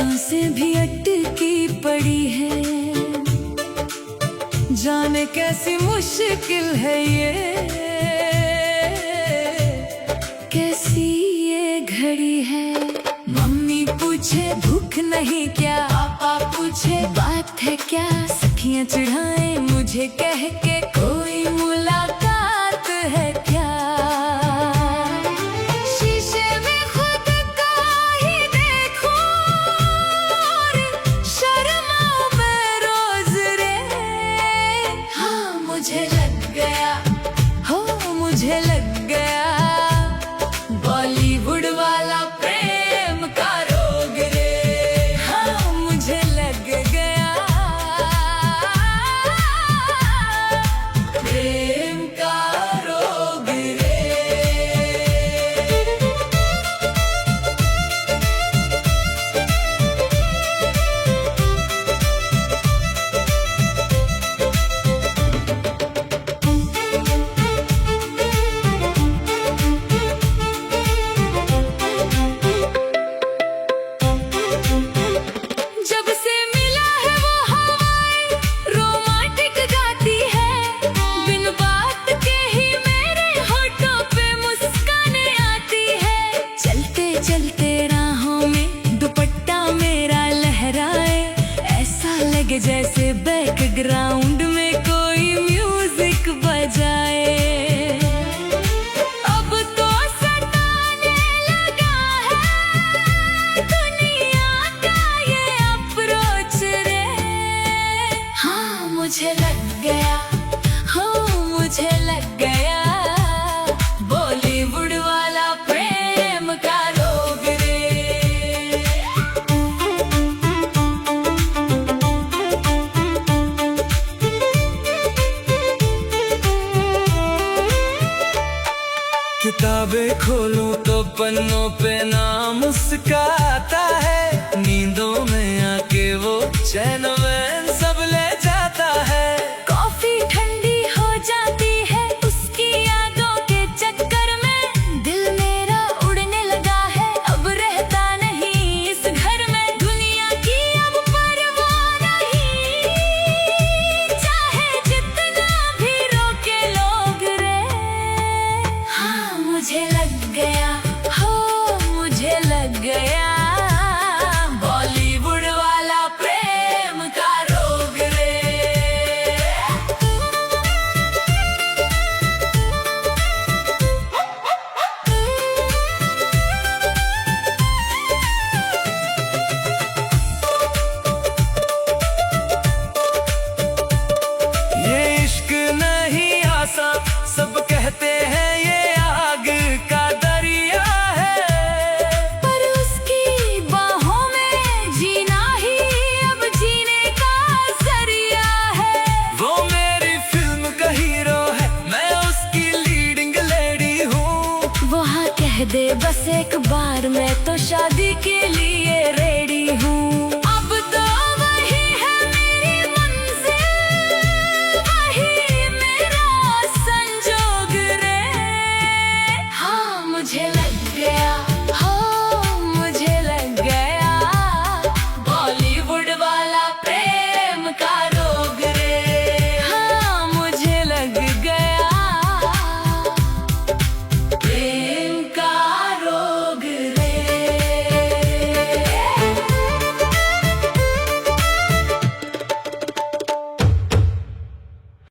सांसें भी अटकी पड़ी है, जाने कैसी मुश्किल है ये, कैसी ये घड़ी है। मम्मी पूछे भूख नहीं क्या, पापा पूछे बात है क्या, सखियां चिढ़ाएं मुझे कह के कोई मुलाकात है क्या। शीशे में खुद को ही देखूं और शर्माऊं मैं रोज रे। हाँ मुझे लग गया, हो मुझे लग गया बॉलीवुड वाला प्रेम का रोग रे। हाँ मुझे लग गया प्रेम का रोग रे। जब से मिला है वो हवाएं रोमांटिक गाती है, बिन बात के ही मेरे होठों पे मुस्कानें आती है। चलते चलते राहों में दुपट्टा मेरा लहराए, ऐसा लगे जैसे बैकग्राउंड में कोई म्यूजिक बजाए। अब तो सताने लगा है दुनिया का ये अप्रोच रे। हाँ मुझे लग गया, हो मुझे लग गया बॉलीवुड वाला प्रेम का रोग रे। किताबें खोलूं तो पन्नों पे नाम उसका आता है, नींदों में आके वो चैन वैन सब ले जाता है। कॉफी ठंडी हो जाती है उसकी यादों के चक्कर में, दिल मेरा उड़ने लगा है अब रहता नहीं इस घर में। दुनिया की अब परवाह नहीं, चाहे जितना भी रोके लोग रे। हाँ मुझे लग गया, हो मुझे लग गया बॉलीवुड वाला प्रेम का रोग रे। ये इश्क नहीं आसा, सब कहते हैं ये आग का दरिया है, पर उसकी बाहों में जीना ही अब जीने का जरिया है। वो मेरी फिल्म का हीरो है, मैं उसकी लीडिंग लेडी हूँ। वो हाँ कह दे बस एक बार, मैं तो शादी